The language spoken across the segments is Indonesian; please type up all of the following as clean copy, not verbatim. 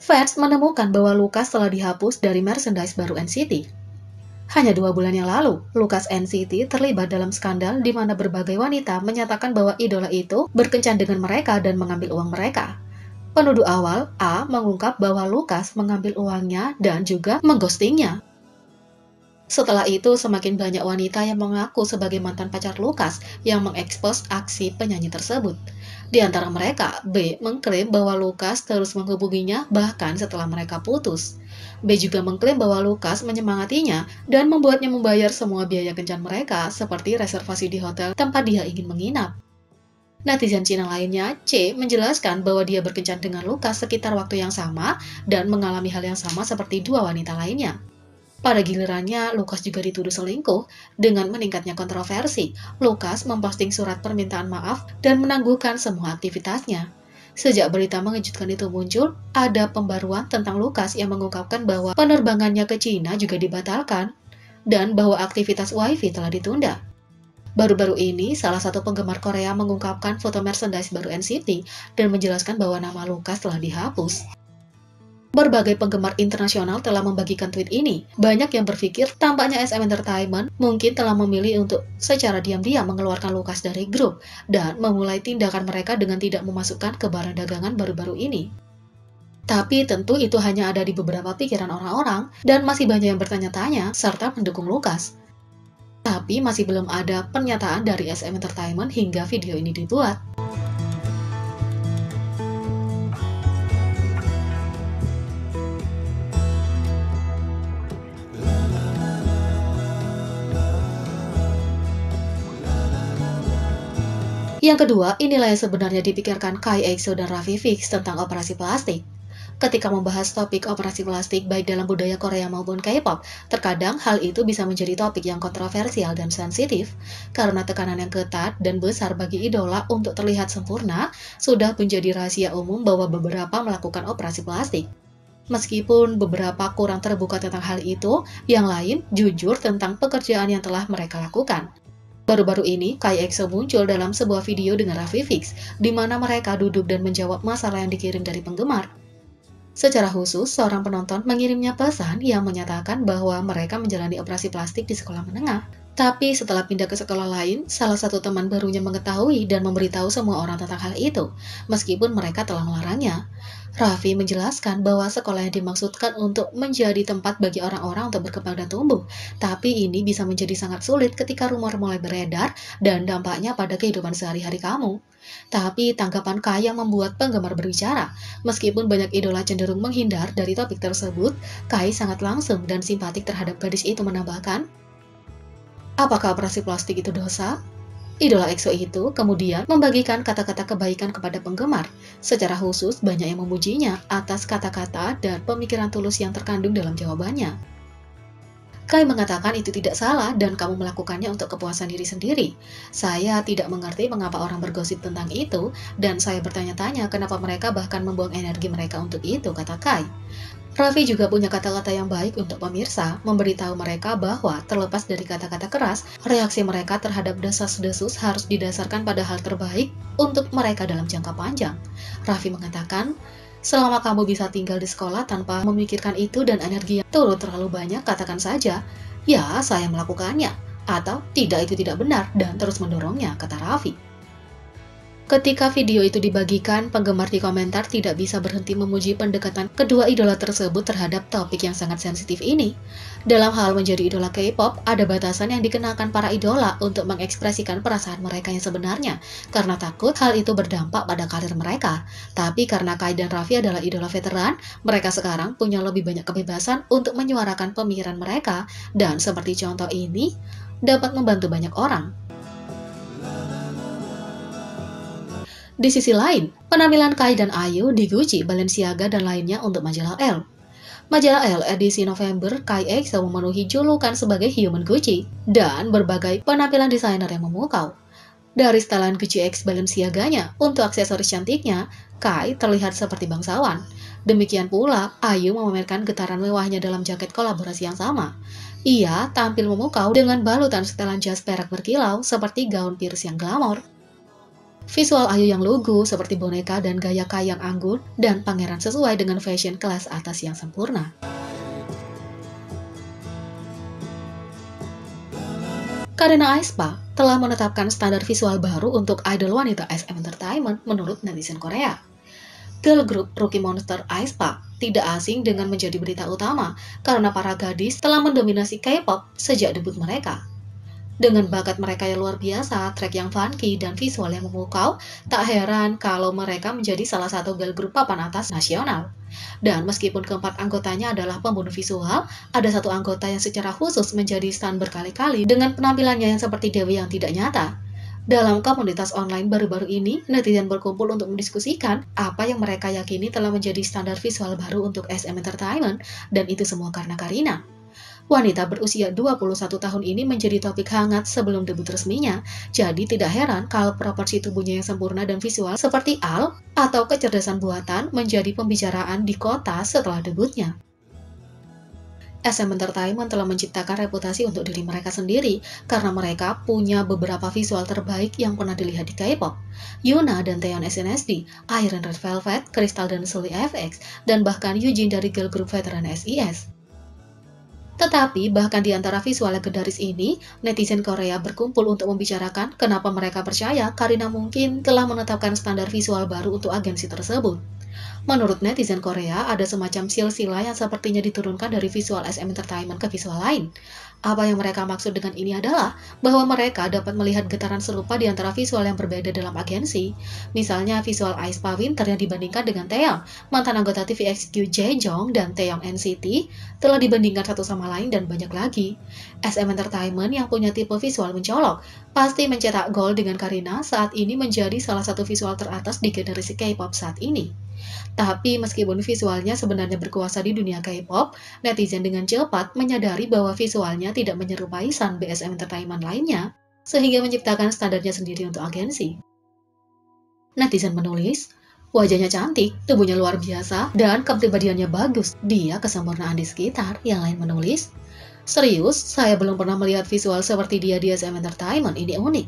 Fans menemukan bahwa Lucas telah dihapus dari merchandise baru NCT. Hanya 2 bulan yang lalu, Lucas NCT terlibat dalam skandal di mana berbagai wanita menyatakan bahwa idola itu berkencan dengan mereka dan mengambil uang mereka. Penuduh awal, A, mengungkap bahwa Lucas mengambil uangnya dan juga mengghostingnya. Setelah itu, semakin banyak wanita yang mengaku sebagai mantan pacar Lucas yang mengekspos aksi penyanyi tersebut. Di antara mereka, B mengklaim bahwa Lucas terus menghubunginya bahkan setelah mereka putus. B juga mengklaim bahwa Lucas menyemangatinya dan membuatnya membayar semua biaya kencan mereka seperti reservasi di hotel tempat dia ingin menginap. Netizen Cina lainnya, C, menjelaskan bahwa dia berkencan dengan Lucas sekitar waktu yang sama dan mengalami hal yang sama seperti 2 wanita lainnya. Pada gilirannya, Lucas juga dituduh selingkuh. Dengan meningkatnya kontroversi, Lucas memposting surat permintaan maaf dan menangguhkan semua aktivitasnya. Sejak berita mengejutkan itu muncul, ada pembaruan tentang Lucas yang mengungkapkan bahwa penerbangannya ke Cina juga dibatalkan dan bahwa aktivitas wifi telah ditunda. Baru-baru ini, salah satu penggemar Korea mengungkapkan foto merchandise baru NCT dan menjelaskan bahwa nama Lucas telah dihapus. Berbagai penggemar internasional telah membagikan tweet ini. Banyak yang berpikir tampaknya SM Entertainment mungkin telah memilih untuk secara diam-diam mengeluarkan Lucas dari grup dan memulai tindakan mereka dengan tidak memasukkan ke barang dagangan baru-baru ini. Tapi tentu itu hanya ada di beberapa pikiran orang-orang dan masih banyak yang bertanya-tanya serta mendukung Lucas. Tapi masih belum ada pernyataan dari SM Entertainment hingga video ini dibuat. Yang kedua, inilah yang sebenarnya dipikirkan Kai EXO dan Raffi Fix tentang operasi plastik. Ketika membahas topik operasi plastik baik dalam budaya Korea maupun K-pop, terkadang hal itu bisa menjadi topik yang kontroversial dan sensitif, karena tekanan yang ketat dan besar bagi idola untuk terlihat sempurna sudah menjadi rahasia umum bahwa beberapa melakukan operasi plastik. Meskipun beberapa kurang terbuka tentang hal itu, yang lain jujur tentang pekerjaan yang telah mereka lakukan. Baru-baru ini, Kai EXO muncul dalam sebuah video dengan Raffi Fix, di mana mereka duduk dan menjawab masalah yang dikirim dari penggemar. Secara khusus, seorang penonton mengirimnya pesan yang menyatakan bahwa mereka menjalani operasi plastik di sekolah menengah. Tapi setelah pindah ke sekolah lain, salah satu teman barunya mengetahui dan memberitahu semua orang tentang hal itu, meskipun mereka telah melarangnya. Raffi menjelaskan bahwa sekolah yang dimaksudkan untuk menjadi tempat bagi orang-orang untuk berkembang dan tumbuh, tapi ini bisa menjadi sangat sulit ketika rumor mulai beredar dan dampaknya pada kehidupan sehari-hari kamu. Tapi tanggapan Kai yang membuat penggemar berbicara. Meskipun banyak idola cenderung menghindar dari topik tersebut, Kai sangat langsung dan simpatik terhadap gadis itu menambahkan, "Apakah operasi plastik itu dosa?" Idola EXO itu kemudian membagikan kata-kata kebaikan kepada penggemar. Secara khusus, banyak yang memujinya atas kata-kata dan pemikiran tulus yang terkandung dalam jawabannya. Kai mengatakan itu tidak salah dan kamu melakukannya untuk kepuasan diri sendiri. Saya tidak mengerti mengapa orang bergosip tentang itu, dan saya bertanya-tanya kenapa mereka bahkan membuang energi mereka untuk itu, kata Kai. Raffi juga punya kata-kata yang baik untuk pemirsa, memberitahu mereka bahwa terlepas dari kata-kata keras, reaksi mereka terhadap desas-desus harus didasarkan pada hal terbaik untuk mereka dalam jangka panjang. Raffi mengatakan, selama kamu bisa tinggal di sekolah tanpa memikirkan itu dan energi yang turun terlalu banyak, katakan saja, ya saya melakukannya, atau tidak itu tidak benar, dan terus mendorongnya, kata Raffi. Ketika video itu dibagikan, penggemar di komentar tidak bisa berhenti memuji pendekatan kedua idola tersebut terhadap topik yang sangat sensitif ini. Dalam hal menjadi idola K-pop, ada batasan yang dikenakan para idola untuk mengekspresikan perasaan mereka yang sebenarnya, karena takut hal itu berdampak pada karir mereka. Tapi karena Kai dan Raffi adalah idola veteran, mereka sekarang punya lebih banyak kebebasan untuk menyuarakan pemikiran mereka, dan seperti contoh ini, dapat membantu banyak orang. Di sisi lain, penampilan Kai dan Ayu di Gucci, Balenciaga, dan lainnya untuk majalah Elle. Majalah Elle edisi November, Kai EXO memenuhi julukan sebagai Human Gucci dan berbagai penampilan desainer yang memukau. Dari setelan Gucci X Balenciaganya untuk aksesoris cantiknya, Kai terlihat seperti bangsawan. Demikian pula, Ayu memamerkan getaran mewahnya dalam jaket kolaborasi yang sama. Ia tampil memukau dengan balutan setelan jas perak berkilau seperti gaun Pierce yang glamor. Visual Ayu yang lugu seperti boneka dan gaya Kai yang anggun, dan pangeran sesuai dengan fashion kelas atas yang sempurna. Karina Aespa telah menetapkan standar visual baru untuk idol wanita SM Entertainment menurut netizen Korea. Girl group Rookie Monster Aespa tidak asing dengan menjadi berita utama karena para gadis telah mendominasi K-pop sejak debut mereka. Dengan bakat mereka yang luar biasa, track yang funky, dan visual yang memukau, tak heran kalau mereka menjadi salah satu girl group papan atas nasional. Dan meskipun keempat anggotanya adalah pembunuh visual, ada satu anggota yang secara khusus menjadi stan berkali-kali dengan penampilannya yang seperti dewi yang tidak nyata. Dalam komunitas online baru-baru ini, netizen berkumpul untuk mendiskusikan apa yang mereka yakini telah menjadi standar visual baru untuk SM Entertainment, dan itu semua karena Karina. Wanita berusia 21 tahun ini menjadi topik hangat sebelum debut resminya, jadi tidak heran kalau proporsi tubuhnya yang sempurna dan visual seperti Al atau kecerdasan buatan menjadi pembicaraan di kota setelah debutnya. SM Entertainment telah menciptakan reputasi untuk diri mereka sendiri karena mereka punya beberapa visual terbaik yang pernah dilihat di K-pop. Yuna dan Taeyeon SNSD, Iron Red Velvet, Crystal dan Sulli FX, dan bahkan Eugene dari girl group veteran SES. Tetapi bahkan di antara visual legendaris ini, netizen Korea berkumpul untuk membicarakan kenapa mereka percaya Karina mungkin telah menetapkan standar visual baru untuk agensi tersebut. Menurut netizen Korea, ada semacam silsilah yang sepertinya diturunkan dari visual SM Entertainment ke visual lain. Apa yang mereka maksud dengan ini adalah bahwa mereka dapat melihat getaran serupa di antara visual yang berbeda dalam agensi. Misalnya visual Aespa Winter yang dibandingkan dengan Taeyong, mantan anggota TVXQ Jaejeong dan Taeyong NCT, telah dibandingkan satu sama lain dan banyak lagi. SM Entertainment yang punya tipe visual mencolok, pasti mencetak gol dengan Karina saat ini menjadi salah satu visual teratas di generasi K-pop saat ini. Tapi meskipun visualnya sebenarnya berkuasa di dunia K-pop, netizen dengan cepat menyadari bahwa visualnya tidak menyerupai Sun BSM Entertainment lainnya, sehingga menciptakan standarnya sendiri untuk agensi. Netizen menulis, wajahnya cantik, tubuhnya luar biasa, dan kepribadiannya bagus. Dia kesempurnaan di sekitar. Yang lain menulis, serius, saya belum pernah melihat visual seperti dia di SM Entertainment, ini unik.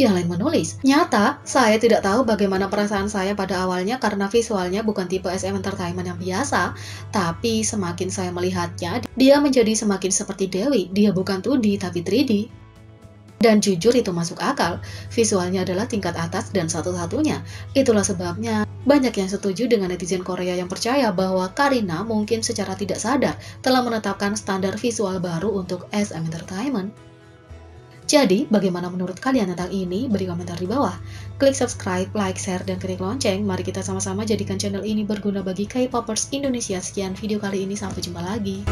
Yang lain menulis, nyata, saya tidak tahu bagaimana perasaan saya pada awalnya karena visualnya bukan tipe SM Entertainment yang biasa, tapi semakin saya melihatnya, dia menjadi semakin seperti Dewi, dia bukan 2D tapi 3D. Dan jujur itu masuk akal, visualnya adalah tingkat atas dan satu-satunya. Itulah sebabnya banyak yang setuju dengan netizen Korea yang percaya bahwa Karina mungkin secara tidak sadar telah menetapkan standar visual baru untuk SM Entertainment. Jadi, bagaimana menurut kalian tentang ini? Beri komentar di bawah. Klik subscribe, like, share, dan klik lonceng. Mari kita sama-sama jadikan channel ini berguna bagi K-popers Indonesia. Sekian video kali ini, sampai jumpa lagi.